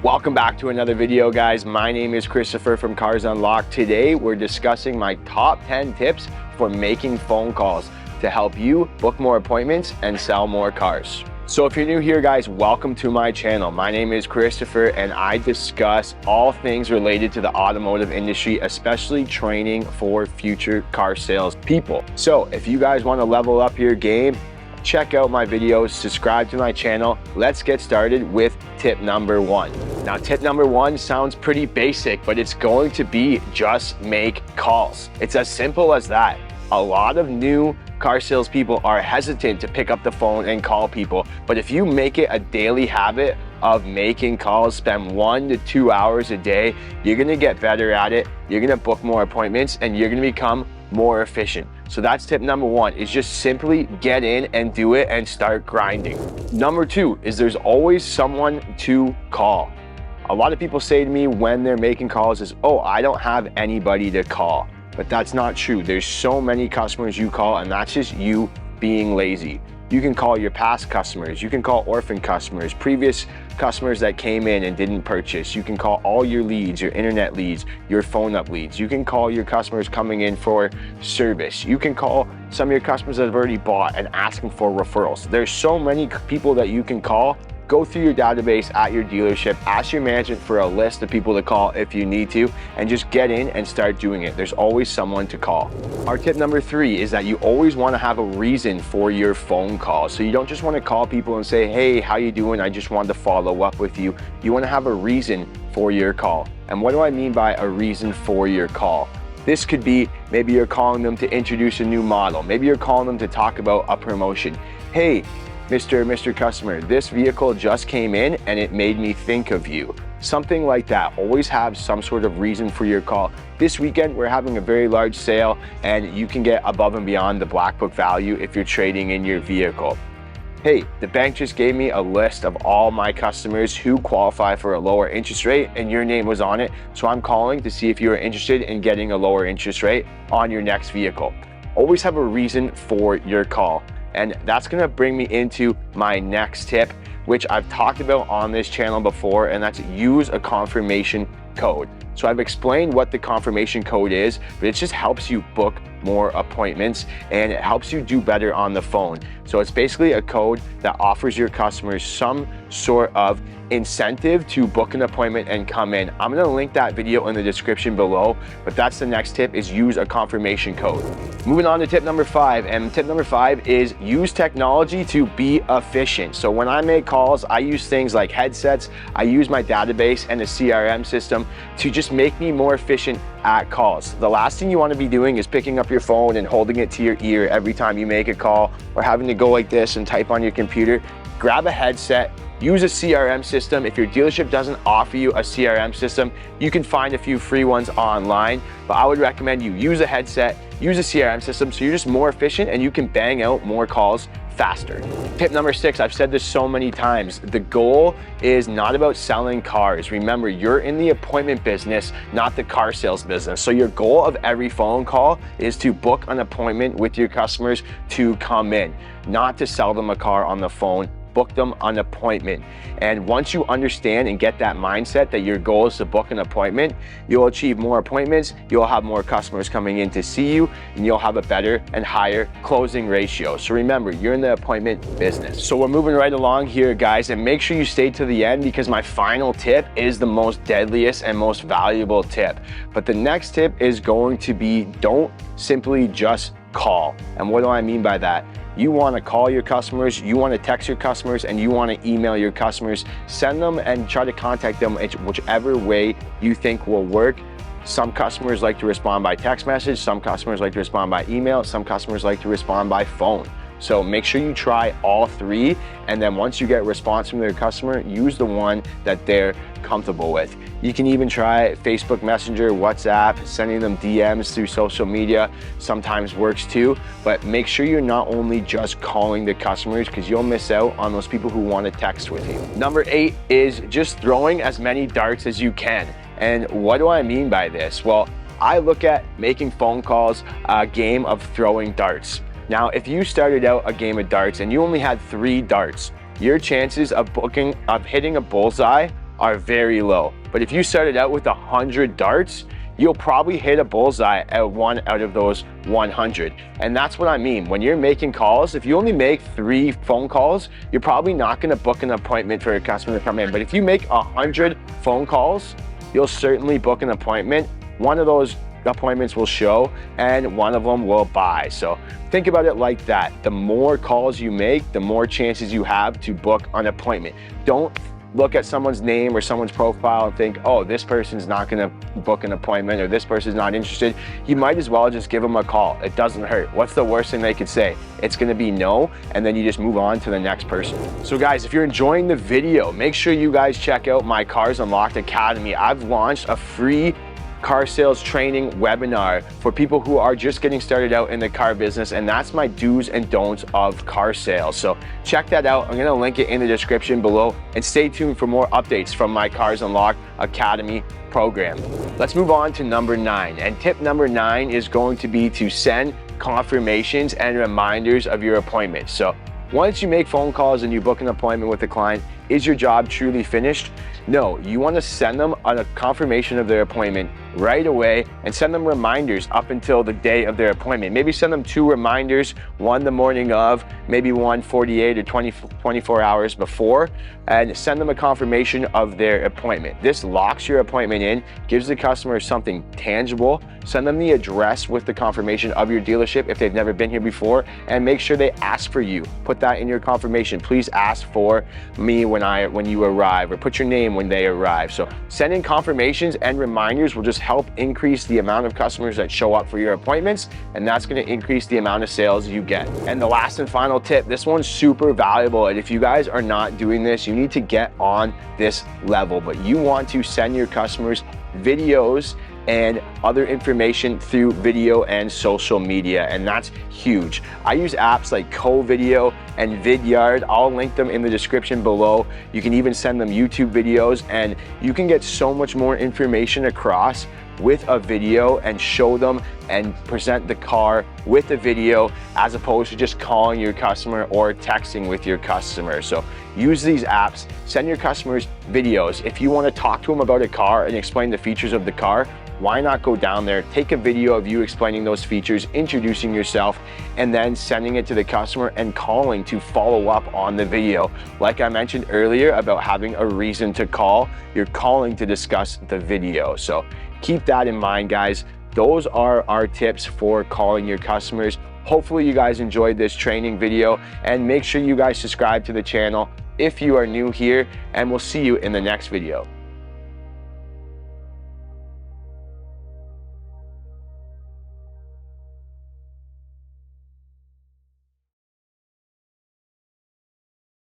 Welcome back to another video, guys. My name is Christopher from Cars Unlocked. Today, we're discussing my top 10 tips for making phone calls to help you book more appointments and sell more cars. So if you're new here, guys, welcome to my channel. My name is Christopher and I discuss all things related to the automotive industry, especially training for future car sales people. So if you guys want to level up your game, check out my videos, subscribe to my channel. Let's get started with tip number one. Now, tip number one sounds pretty basic, but it's going to be just make calls. It's as simple as that. A lot of new car salespeople are hesitant to pick up the phone and call people, but if you make it a daily habit of making calls, spend 1 to 2 hours a day, you're gonna get better at it, you're gonna book more appointments, and you're gonna become more efficient. So that's tip number one, is just simply get in and do it and start grinding. Number two is there's always someone to call. A lot of people say to me when they're making calls is, oh, I don't have anybody to call. But that's not true. There's so many customers you call, and that's just you being lazy. You can call your past customers, you can call orphan customers, previous customers that came in and didn't purchase. You can call all your leads, your internet leads, your phone up leads. You can call your customers coming in for service. You can call some of your customers that have already bought and ask them for referrals. There's so many people that you can call. Go through your database at your dealership, ask your management for a list of people to call if you need to, and just get in and start doing it. There's always someone to call. Our tip number three is that you always want to have a reason for your phone call. So you don't just want to call people and say, hey, how you doing? I just wanted to follow up with you. You want to have a reason for your call. And what do I mean by a reason for your call? This could be, maybe you're calling them to introduce a new model. Maybe you're calling them to talk about a promotion. Hey, Mr. Customer, this vehicle just came in and it made me think of you. Something like that. Always have some sort of reason for your call. This weekend, we're having a very large sale and you can get above and beyond the black book value if you're trading in your vehicle. Hey, the bank just gave me a list of all my customers who qualify for a lower interest rate and your name was on it. So I'm calling to see if you are interested in getting a lower interest rate on your next vehicle. Always have a reason for your call. And that's gonna bring me into my next tip, which I've talked about on this channel before, and that's use a confirmation code. So I've explained what the confirmation code is, but it just helps you book more appointments and it helps you do better on the phone. So it's basically a code that offers your customers some sort of incentive to book an appointment and come in. I'm gonna link that video in the description below, but that's the next tip, is use a confirmation code. Moving on to tip number five, and tip number five is use technology to be efficient. So when I make calls, I use things like headsets, I use my database and a CRM system to just make me more efficient at calls. The last thing you want to be doing is picking up your phone and holding it to your ear every time you make a call, or having to go like this and type on your computer. Grab a headset, use a CRM system. If your dealership doesn't offer you a CRM system, you can find a few free ones online, but I would recommend you use a headset, use a CRM system, so you're just more efficient and you can bang out more calls faster. Tip number six, I've said this so many times, the goal is not about selling cars. Remember, you're in the appointment business, not the car sales business. So your goal of every phone call is to book an appointment with your customers to come in, not to sell them a car on the phone. Book them an appointment. And once you understand and get that mindset that your goal is to book an appointment, you'll achieve more appointments, you'll have more customers coming in to see you, and you'll have a better and higher closing ratio. So remember, you're in the appointment business. So we're moving right along here, guys, and make sure you stay to the end because my final tip is the most deadliest and most valuable tip. But the next tip is going to be, don't simply just call. And what do I mean by that? You want to call your customers, you want to text your customers, and you want to email your customers. Send them and try to contact them whichever way you think will work. Some customers like to respond by text message, some customers like to respond by email, some customers like to respond by phone. So make sure you try all three, and then once you get a response from their customer, use the one that they're comfortable with. You can even try Facebook Messenger, WhatsApp, sending them DMs through social media sometimes works too, but make sure you're not only just calling the customers because you'll miss out on those people who want to text with you. Number 8 is just throwing as many darts as you can. And what do I mean by this? Well, I look at making phone calls a game of throwing darts. Now, if you started out a game of darts and you only had 3 darts, your chances of hitting a bullseye are very low. But if you started out with 100 darts, you'll probably hit a bullseye at 1 out of those 100. And that's what I mean. When you're making calls, if you only make 3 phone calls, you're probably not gonna book an appointment for a customer to come in. But if you make 100 phone calls, you'll certainly book an appointment. One of those appointments will show and one of them will buy. So think about it like that. The more calls you make, the more chances you have to book an appointment. Don't look at someone's name or someone's profile and think, oh, this person's not gonna book an appointment or this person's not interested. You might as well just give them a call. It doesn't hurt. What's the worst thing they could say? It's gonna be no, and then you just move on to the next person. So guys, if you're enjoying the video, make sure you guys check out my Cars Unlocked Academy. I've launched a free car sales training webinar for people who are just getting started out in the car business, and that's my do's and don'ts of car sales. So check that out. I'm gonna link it in the description below, and stay tuned for more updates from my Cars Unlocked Academy program. Let's move on to number 9. And tip number 9 is going to be to send confirmations and reminders of your appointment. So once you make phone calls and you book an appointment with a client, is your job truly finished? No, you want to send them a confirmation of their appointment right away and send them reminders up until the day of their appointment. Maybe send them 2 reminders, one the morning of, maybe one 48 or 24 hours before, and send them a confirmation of their appointment. This locks your appointment in, gives the customer something tangible. Send them the address with the confirmation of your dealership if they've never been here before, and make sure they ask for you. Put that in your confirmation. Please ask for me when you arrive, or put your name when they arrive. So sending confirmations and reminders will just help increase the amount of customers that show up for your appointments, and that's going to increase the amount of sales you get. And the last and final tip, this one's super valuable, and if you guys are not doing this, you need to get on this level. But you want to send your customers videos and other information through video and social media, and that's huge. I use apps like Co-Video and Vidyard. I'll link them in the description below. You can even send them YouTube videos, and you can get so much more information across with a video and show them and present the car with a video, as opposed to just calling your customer or texting with your customer. So use these apps, send your customers videos. If you want to talk to them about a car and explain the features of the car, why not go down there, take a video of you explaining those features, introducing yourself, and then sending it to the customer and calling to follow up on the video. Like I mentioned earlier about having a reason to call, you're calling to discuss the video. So keep that in mind, guys. Those are our tips for calling your customers. Hopefully you guys enjoyed this training video, and make sure you guys subscribe to the channel if you are new here, and we'll see you in the next video.